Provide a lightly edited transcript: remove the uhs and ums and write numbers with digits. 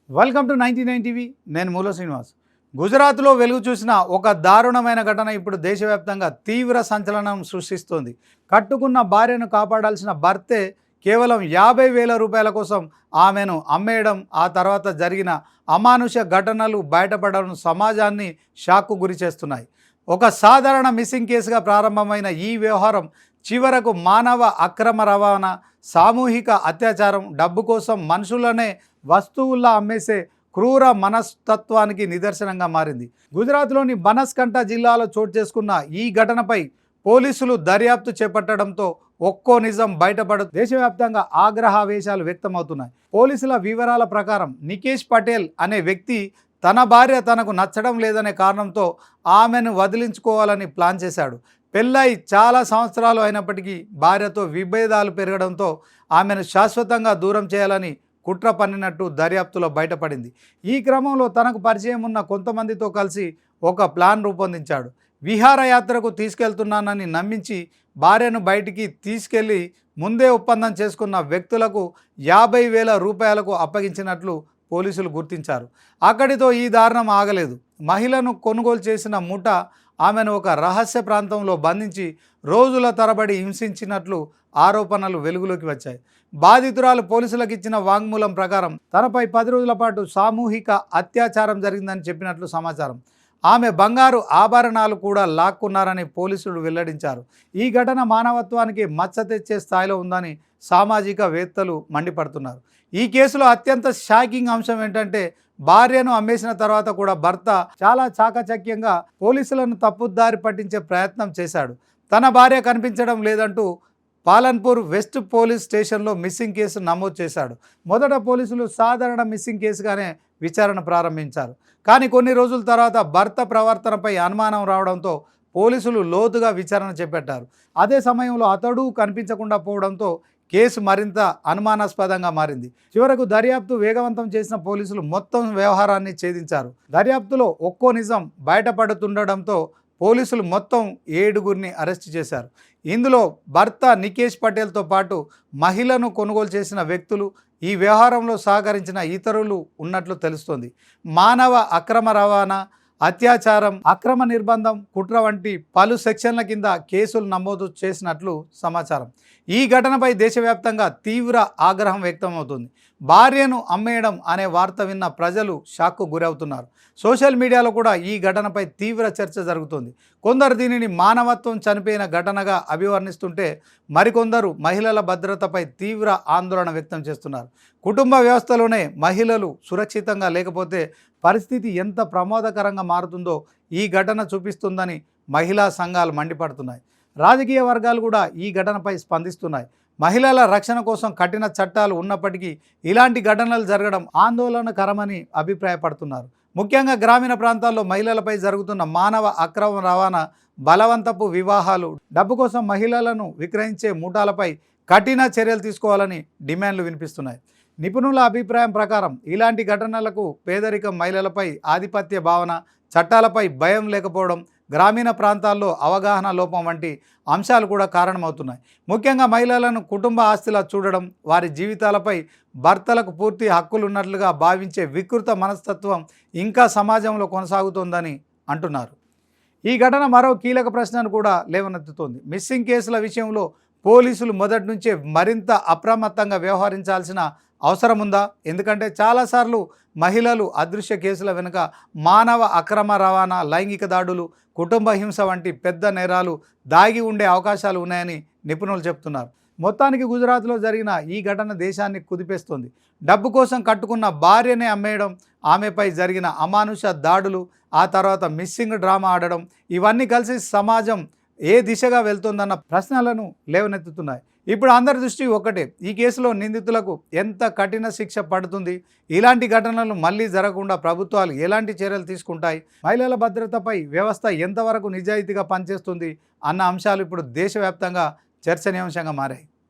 Welcome to 99 TV. నేను మూల శ్రీనివాస్. గుజరాత్లో వెలుగు చూసిన ఒక దారుణమైన ఘటన ఇప్పుడు దేశవ్యాప్తంగా తీవ్ర సంచలనం సృష్టిస్తోంది. కట్టుకున్న భార్యను కాపాడాల్సిన భర్తే కేవలం 50,000 రూపాయల కోసం ఆమెను అమ్మేయడం, ఆ తర్వాత జరిగిన అమానుష ఘటనలు బయటపడడం సమాజాన్ని షాక్కు గురి చేస్తున్నాయి. ఒక సాధారణ మిస్సింగ్ కేసుగా ప్రారంభమైన ఈ వ్యవహారం చివరకు మానవ అక్రమ రవాణా, సామూహిక అత్యాచారం, డబ్బు కోసం మనుషులనే వస్తువుల్లా అమ్మేసే క్రూర మనస్తత్వానికి నిదర్శనంగా మారింది. గుజరాత్లోని బనస్కంఠ జిల్లాలో చోటు చేసుకున్న ఈ ఘటనపై పోలీసులు దర్యాప్తు చేపట్టడంతో ఒక్కో నిజం బయటపడు దేశవ్యాప్తంగా ఆగ్రహావేశాలు వ్యక్తమవుతున్నాయి. పోలీసుల వివరాల ప్రకారం నికేష్ పటేల్ అనే వ్యక్తి తన భార్య తనకు నచ్చడం లేదనే కారణంతో ఆమెను వదిలించుకోవాలని ప్లాన్ చేశాడు. పెళ్ళై చాలా సంవత్సరాలు అయినప్పటికీ భార్యతో విభేదాలు పెరగడంతో ఆమెను శాశ్వతంగా దూరం చేయాలని కుట్ర పన్నినట్టు దర్యాప్తులో బయటపడింది. ఈ క్రమంలో తనకు పరిచయం ఉన్న కొంతమందితో కలిసి ఒక ప్లాన్ రూపొందించాడు. విహారయాత్రకు తీసుకెళ్తున్నానని నమ్మించి భార్యను బయటికి తీసుకెళ్లి ముందే ఒప్పందం చేసుకున్న వ్యక్తులకు 50,000 రూపాయలకు అప్పగించినట్లు పోలీసులు గుర్తించారు. అక్కడితో ఈ దారుణం ఆగలేదు. మహిళను కొనుగోలు చేసిన ముఠ ఆమెను ఒక రహస్య ప్రాంతంలో బంధించి రోజుల తరబడి హింసించినట్లు ఆరోపణలు వెలుగులోకి వచ్చాయి. బాధితురాలు పోలీసులకు ఇచ్చిన వాంగ్మూలం ప్రకారం తనపై 10 రోజుల పాటు సామూహిక అత్యాచారం జరిగిందని చెప్పినట్లు సమాచారం. ఆమె బంగారు ఆభరణాలు కూడా లాక్కున్నారని పోలీసులు వెల్లడించారు. ఈ ఘటన మానవత్వానికి మచ్చ తెచ్చే స్థాయిలో ఉందని సామాజికవేత్తలు మండిపడుతున్నారు. ఈ కేసులో అత్యంత షాకింగ్ అంశం ఏంటంటే, భార్యను అమ్మేసిన తర్వాత కూడా భర్త చాలా చాకచక్యంగా పోలీసులను తప్పుదారి పట్టించే ప్రయత్నం చేశాడు. తన భార్య కనిపించడం లేదంటూ పాలన్పూర్ వెస్ట్ పోలీస్ స్టేషన్లో మిస్సింగ్ కేసు నమోదు చేశాడు. మొదట పోలీసులు సాధారణ మిస్సింగ్ కేసుగానే విచారణ ప్రారంభించారు. కానీ కొన్ని రోజుల తర్వాత భర్త ప్రవర్తనపై అనుమానం రావడంతో పోలీసులు లోతుగా విచారణ చేపట్టారు. అదే సమయంలో అతడు కనిపించకుండా పోవడంతో కేసు మరింత అనుమానాస్పదంగా మారింది. చివరకు దర్యాప్తు వేగవంతం చేసిన పోలీసులు మొత్తం వ్యవహారాన్ని ఛేదించారు. దర్యాప్తులో ఒక్కో నిజం బయటపడుతుండడంతో పోలీసులు మొత్తం 7గురిని అరెస్టు చేశారు. ఇందులో భర్త నికేష్ పటేల్తో పాటు మహిళను కొనుగోలు చేసిన వ్యక్తులు, ఈ వ్యవహారంలో సహకరించిన ఇతరులు ఉన్నట్లు తెలుస్తోంది. మానవ అక్రమ రవాణా, అత్యాచారం, అక్రమ నిర్బంధం, కుట్ర వంటి పలు సెక్షన్ల కింద కేసులు నమోదు చేసినట్లు సమాచారం. ఈ ఘటనపై దేశవ్యాప్తంగా తీవ్ర ఆగ్రహం వ్యక్తమవుతుంది. భార్యను అమ్మేయడం అనే వార్త విన్న ప్రజలు షాక్కు గురవుతున్నారు. సోషల్ మీడియాలో కూడా ఈ ఘటనపై తీవ్ర చర్చ జరుగుతుంది. కొందరు దీనిని మానవత్వం చనిపోయిన ఘటనగా అభివర్ణిస్తుంటే, మరికొందరు మహిళల భద్రతపై తీవ్ర ఆందోళన వ్యక్తం చేస్తున్నారు. కుటుంబ వ్యవస్థలోనే మహిళలు సురక్షితంగా లేకపోతే పరిస్థితి ఎంత ప్రమాదకరంగా మారుతుందో ఈ ఘటన చూపిస్తుందని మహిళా సంఘాలు మండిపడుతున్నాయి. రాజకీయ వర్గాలు కూడా ఈ ఘటనపై స్పందిస్తున్నాయి. మహిళల రక్షణ కోసం కఠిన చట్టాలు ఉన్నప్పటికీ ఇలాంటి ఘటనలు జరగడం ఆందోళనకరమని అభిప్రాయపడుతున్నారు. ముఖ్యంగా గ్రామీణ ప్రాంతాల్లో మహిళలపై జరుగుతున్న మానవ అక్రమ రవాణా, బలవంతపు వివాహాలు, డబ్బు కోసం మహిళలను విక్రయించే ముఠాలపై కఠిన చర్యలు తీసుకోవాలని డిమాండ్లు వినిపిస్తున్నాయి. నిపుణుల అభిప్రాయం ప్రకారం ఇలాంటి ఘటనలకు పేదరికం, మహిళలపై ఆధిపత్య భావన, చట్టాలపై భయం లేకపోవడం, గ్రామీణ ప్రాంతాల్లో అవగాహన లోపం వంటి అంశాలు కూడా కారణమవుతున్నాయి. ముఖ్యంగా మహిళలను కుటుంబ ఆస్తిలా చూడడం, వారి జీవితాలపై భర్తలకు పూర్తి హక్కులున్నట్లుగా భావించే వికృత మనస్తత్వం ఇంకా సమాజంలో కొనసాగుతోందని అంటున్నారు. ఈ ఘటన మరో కీలక ప్రశ్నను కూడా లేవనెత్తుతోంది. మిస్సింగ్ కేసుల విషయంలో పోలీసులు మొదటి నుంచే మరింత అప్రమత్తంగా వ్యవహరించాల్సిన అవసరం ఉందా? ఎందుకంటే చాలాసార్లు మహిళలు అదృశ్య కేసుల వెనుక మానవ అక్రమ రవాణా, లైంగిక దాడులు, కుటుంబ హింస వంటి పెద్ద నేరాలు దాగి ఉండే అవకాశాలు ఉన్నాయని నిపుణులు చెప్తున్నారు. మొత్తానికి గుజరాత్లో జరిగిన ఈ ఘటన దేశాన్ని కుదిపేస్తోంది. డబ్బు కోసం కట్టుకున్న భార్యనే అమ్మేయడం, ఆమెపై జరిగిన అమానుష దాడులు, ఆ తర్వాత మిస్సింగ్ డ్రామా ఆడడం, ఇవన్నీ కలిసి సమాజం ఏ దిశగా వెళ్తుందన్న ప్రశ్నలను లేవనెత్తుతున్నాయి. ఇప్పుడు అందరి దృష్టి ఒక్కటే, ఈ కేసులో నిందితులకు ఎంత కఠిన శిక్ష పడుతుంది, ఇలాంటి ఘటనలు మళ్ళీ జరగకుండా ప్రభుత్వాలు ఎలాంటి చర్యలు తీసుకుంటాయి, మహిళల భద్రతపై వ్యవస్థ ఎంతవరకు నిజాయితీగా పనిచేస్తుంది అన్న అంశాలు ఇప్పుడు దేశవ్యాప్తంగా చర్చనీయాంశంగా మారాయి.